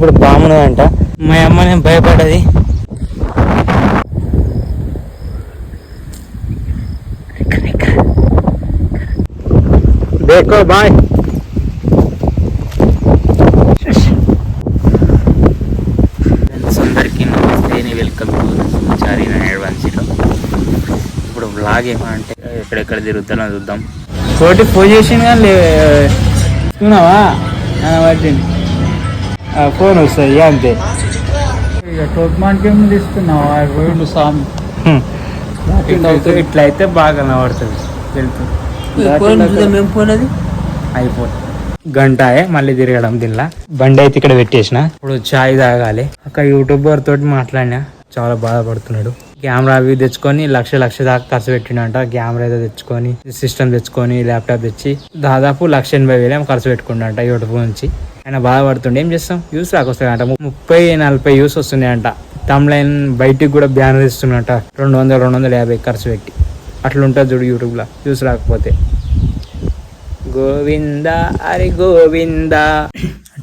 ఇప్పుడు పామును అంట మా అమ్మనే భయపడ్డది. देखो बाय అందరికీ నమస్తే, వెల్కమ్ టు చారీ 910. ఇప్పుడు బ్లాగ్ ఏమంటే ఎక్కడెక్కడ తిరుగుతానో చూద్దాం. తోటి పొజిషన్ కానీ చూనావా పట్టింది ఫోన్ వస్తుంది అంతే. ఇక టోట్మాన్కి ఏమి తీసుకున్నావా రోడ్డు సామి ఇట్లా అయితే బాగా కనబడుతుంది. వెళ్తుంది అయిపోతుంది గంట మళ్ళీ తిరగడం. దీనిలా బండి అయితే ఇక్కడ పెట్టేసిన. ఇప్పుడు చాయ్ తాగాలి. ఒక యూట్యూబర్ తోటి మాట్లాడినా, చాలా బాధపడుతున్నాడు. కెమెరా అవి తెచ్చుకొని లక్ష దాకా ఖర్చు పెట్టినంట. కెమెరా ఏదో తెచ్చుకొని, సిస్టమ్ తెచ్చుకొని, ల్యాప్టాప్ తెచ్చి దాదాపు 1,80,000 ఖర్చు పెట్టుకున్నాడంట యూట్యూబ్ నుంచి. ఆయన బాధపడుతుండే. ఏం చేస్తాం, వ్యూస్ రాకొస్తాయంట. 30-40 వ్యూస్ వస్తున్నాయంట. తమ్లైన్ బయటికి కూడా బ్యానర్ ఇస్తున్నట 200-250 ఖర్చు పెట్టి. అట్లుంటుంది చూడు యూట్యూబ్లో వ్యూస్ రాకపోతే. గోవింద హరి గోవింద.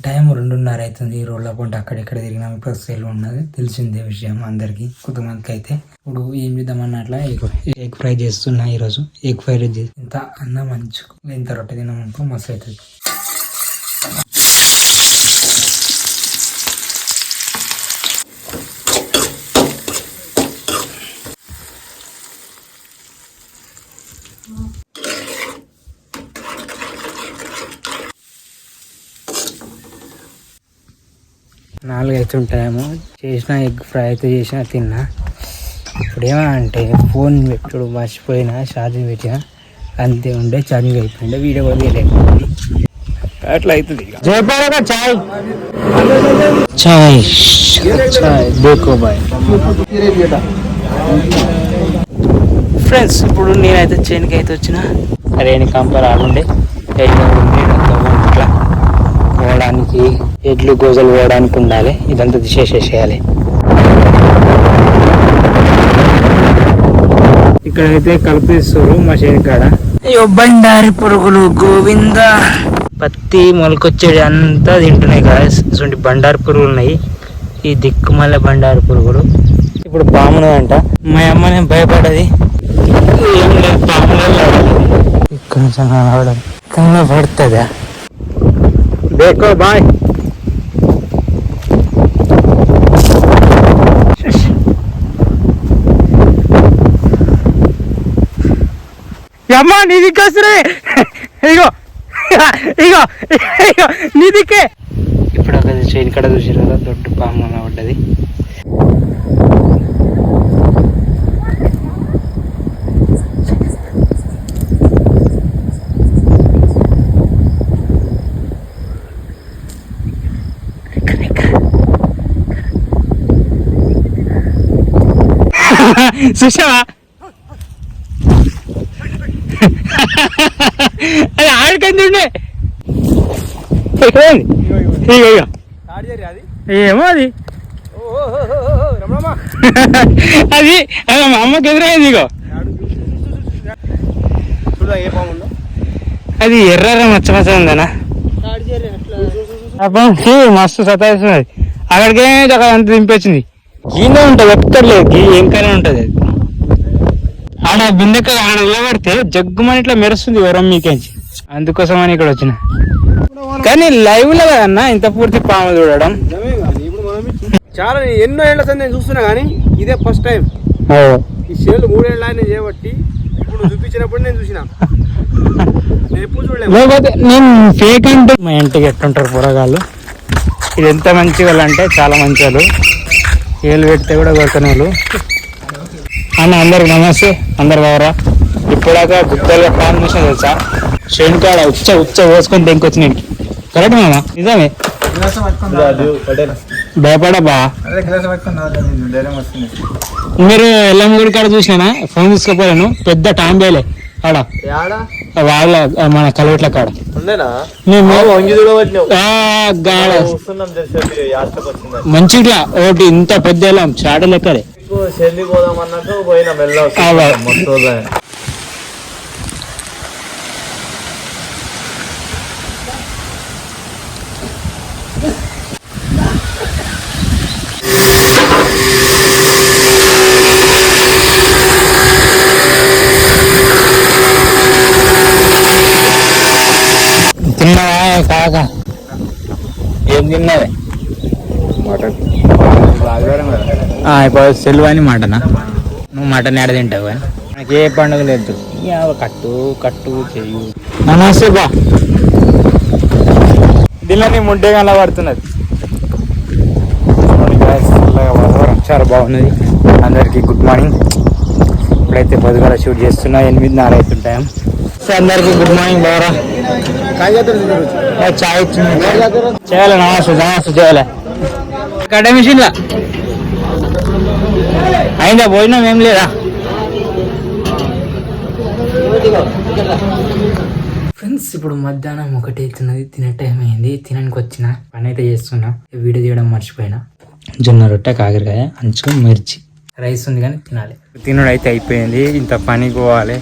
టైం 2:30 అవుతుంది. రోడ్ల పంట అక్కడెక్కడ తిరిగినా ఇప్పుడు సేల్ ఉన్నది, తెలిసిందే విషయం అందరికి. కొంతమందికి అయితే ఇప్పుడు ఏం చేద్దామన్నట్లా ఎగ్ ఫ్రై చేస్తున్నా. ఈరోజు ఎగ్ ఫ్రై చేసి ఇంత అన్నం మంచి ఇంత రొట్టె తిన్నామనుకో మస్తు అవుతుంది. నాలుగు అవుతుంటాయేమో. చేసిన ఎగ్ ఫ్రై అయితే చేసిన, తిన్నా. ఇప్పుడు ఏమంటే ఫోన్ పెట్టుడు మర్చిపోయినా, ఛార్జింగ్ పెట్టినా అంతే ఉండే. ఛార్జింగ్ అయిపోయిండే, వీడియో కూడా తీయలేకపోయింది. అట్లా అవుతుంది. చాయ్ చాయ్ చాయ్ దేకో బాయ్ ఫ్రెండ్స్. ఇప్పుడు నేనైతే చేనికి అయితే వచ్చిన. రేణి కంపర్ ఆడుండే ఇట్లా పోవడానికి, ఎడ్లు గోజలు పోవడానికి ఉండాలి. ఇదంతా తీసేసేయాలి. ఇక్కడైతే కల్పిస్తారు మా చేనికాడ. అయ్యో బండారి పురుగులు గోవింద. పత్తి మొలకొచ్చేది అంతా తింటున్నాయి కదా, ఇటువంటి బండారు పురుగులు ఉన్నాయి. ఈ దిక్కుమల్ల బండారు పురుగులు. ఇప్పుడు పామును అంట మా అమ్మనే భయపడ్డది. ఏం లేదు, పాములు ఇక్కడ కనబడడం కనబడుతుందా? देखो बाय అమ్మా నీది కసరే. ఇగో ఇగో ఇగో నీదికే. ఇప్పుడు ఒక చైన్ కడ చూసారు కదా, దొడ్డు పాము పడ్డది. చూసావా, అది ఆడుకుంటుండే. ఏమో అది అది మా అమ్మకి ఎదురైంది. ఇగో అది ఎర్ర మచ్చ మచ్చ ఉందనా, మస్తు సతాయిస్తున్నది. అక్కడికే అక్కడ అంత దింపొచ్చింది. గీనే ఉంటుంది, ఎక్కర్లేదు ఏం కానీ ఉంటుంది. అది ఆడ బిందెక్క ఆడ నిలబడితే జగ్గుమని ఇట్లా మెరుస్తుంది ఎవరం మీకేంచి. అందుకోసం అని ఇక్కడ వచ్చిన. కానీ లైవ్ లో కదన్నా ఇంత పూర్తి పాము చూడడం. చాలా ఎన్నో ఏళ్ల సార్ నేను చూస్తున్నా, కానీ ఇదే ఫస్ట్ టైం. ఈ షేర్లు 3 ఏళ్ళ నేను చేయబట్టి ఇప్పుడు చూపించినప్పుడు నేను చూసిన. నేను ఎప్పుడు చూడలేదు. నేను ఫేక్ అంటే మా ఇంటికి ఎట్టుంటారు పొరగాళ్ళు. ఇది ఎంత మంచి వాళ్ళు అంటే చాలా మంచి వాళ్ళు. ఏళ్ళు పెడితే కూడా కొడుకునే వాళ్ళు. అన్న అందరికి నమస్తే, అందరు బావరా. ఇప్పుడాక గుత్తలుగా ప్లాన్ చేసిన తెలుసా, శనికాడ ఉచ్చ పోసుకొని దెంకొచ్చి నేను. కరెక్ట్ మామా, నిజమే. భయపడబా. మీరు ఎల్లమ్మగుడి కాడ చూసినా ఫోన్ తీసుకోపోయాను. పెద్ద టాంబేలే ఆడ వాళ్ళ మన కలవట్ల కాడ మంచిగా ఒకటి ఇంత పెద్ద ఎల్లం చాడ లెక్కలే. కాక ఏం తిన్నది మటన్ ఇప్పుడు సెలవు అని మటనా నువ్వు మటన్ ఏడ తింటావు కానీ నాకు ఏ పండుగ లేదు కట్టు కట్టు చెయ్యి నమస్తే బా దీనిలో ముడ్డే అలా పడుతున్నది చాలా బాగున్నది అందరికీ గుడ్ మార్నింగ్ ఇప్పుడైతే పొద్దుగాల షూట్ చేస్తున్నా 8:30 అవుతుంటాం సో అందరికీ గుడ్ మార్నింగ్ బాగా చాయ్ చేయాలి నమస్తే చేయాలి కట్టే మిషన్లా అయిందా భోజనం ఏం లేదా ఫ్రెండ్స్ ఇప్పుడు మధ్యాహ్నం 1 అవుతున్నది తినే టైం అయింది తినడానికి వచ్చిన పని అయితే చేస్తున్నా వీడియో తీయడం మర్చిపోయినా జొన్న రొట్టె కాకరకాయ అంచుకొని మిర్చి రైస్ ఉంది కానీ తినాలి తినడం అయితే అయిపోయింది ఇంత పని పోవాలి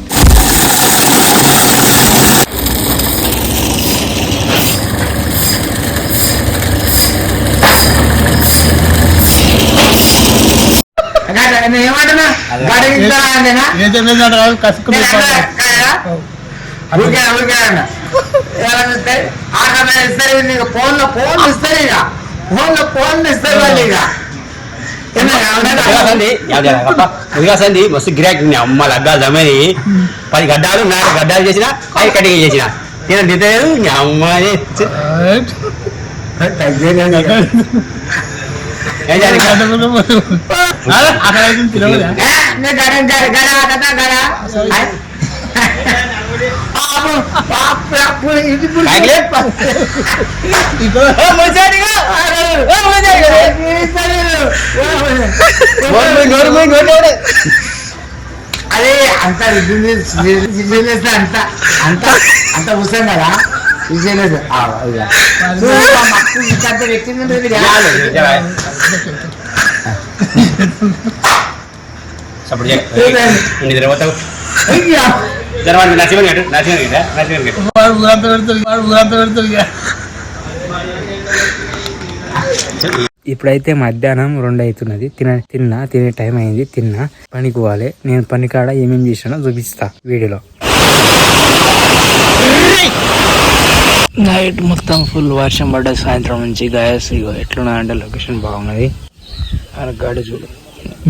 మస్తు గిరాకీ అమ్మ లగ్గాలు జమని 10 గడ్డాలు 4 గడ్డాలు చేసిన 5 కటింగ్ చేసిన నేను తిట్టలేదు అమ్మ అదే అంత అంత అంత అంత కూర్చోం కదా విజయలేదు ఇప్పుడైతే మధ్యాహ్నం 2 అవుతున్నది తినే టైం అయింది తిన్నా పనికి పోవాలి నేను పని కాడ ఏమేమి చేసినా చూపిస్తా వీడియోలో నైట్ మొత్తం ఫుల్ వర్షం పడ్డది సాయంత్రం నుంచి గాయస్ ఇగో ఎట్లున్నా అంటే లొకేషన్ బాగున్నది గాడి చూడు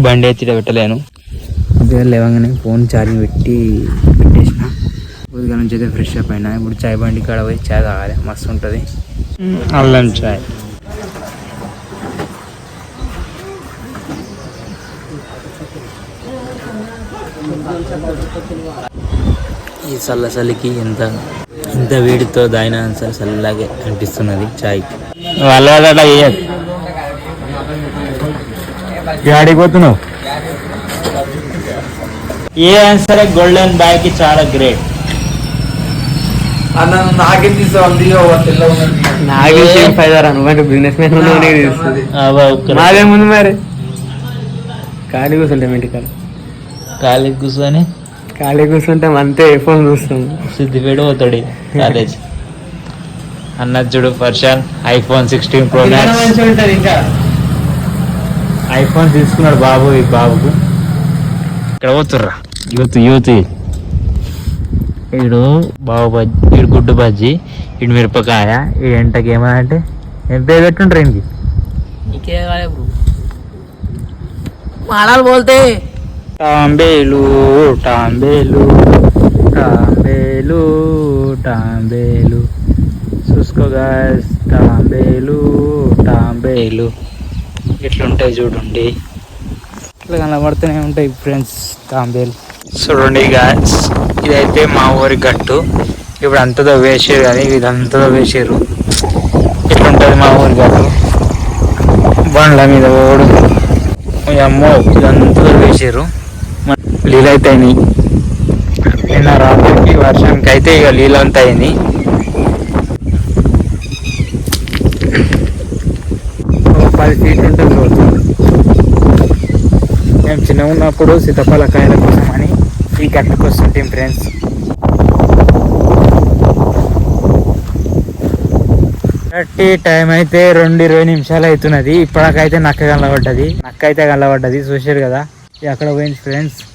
బండి అయితే పెట్టలేను లేవగానే ఫోన్ ఛార్జింగ్ పెట్టేసిన ఉదయం నుంచి అయితే ఫ్రెష్ అప్ అయినా ఇప్పుడు చాయ్ బండి కాడ పోయి చాయ్ తాగాలి మస్తు ఉంటుంది అల్లం చాయ్ ఈ చల్లకి ఎంత వేడితో దాయినా సరే చల్లగా అనిపిస్తున్నది చాయ్ అలవాటు ఆడిపోతున్నావు ఏ ఆన్సర్ గోల్డెన్ బ్యాగ్ చాలా గ్రేట్ బిజినెస్ ముందు మరి ఖాళీ కూర్చుంటాం ఇంటికాడ ఖాళీ కూర్చుంటాం అంతే ఫోన్ చూస్తాం సిద్ధిపేట పోతాడు కాలేజ్ అన్నది చూడు ఫర్షాన్ iPhone 16 Pro Max ఇంకా ఐఫోన్ తీసుకున్నాడు బాబు ఈ బాబుకు ఇక్కడ పోతుర్రా యూత్ వీడు బాబు బజ్జీ వీడు గుడ్డు బజ్జీ వీడు మిరపకాయ ఈ ఎంటకి ఏమంటే ఏం పేరు పెట్టుంటారు ఇంటికి మాడాలు బోల్తే టాంబేలు టాంబేలు టాంబేలు టాంబేలు చూసుకో గాయ్స్ టాంబేలు ఇట్లుంటాయి చూడండి ఇట్లా కనబడుతూనే ఉంటాయి ఫ్రెండ్స్ తాంబేలు చూడండి గాయ్స్ ఇదైతే మా ఊరి గట్టు ఇప్పుడు అంతదో వేసారు కానీ ఇదంతదో వేసారు ఇట్లుంటుంది మా ఊరి గట్టు బండ్ల మీద ఓడు అమ్మో ఇదంతదో వేసారు నీళ్ళు అయితే అయినాయి నిన్న రాత్రికి వర్షానికి అయితే ఇక నీళ్ళు అంతా అయింది 10 feet ఉంటుంది రోజు మేము చిన్నగా ఉన్నప్పుడు సీతాఫల కాయల కోసం అని ఈ గట్టుకు వస్తుంటాం ఫ్రెండ్స్ టైం అయితే 2:20 నిమిషాలు అవుతున్నది ఇప్పటికైతే నక్క అయితే కనబడ్డది చూసారు కదా అక్కడ పోయింది ఫ్రెండ్స్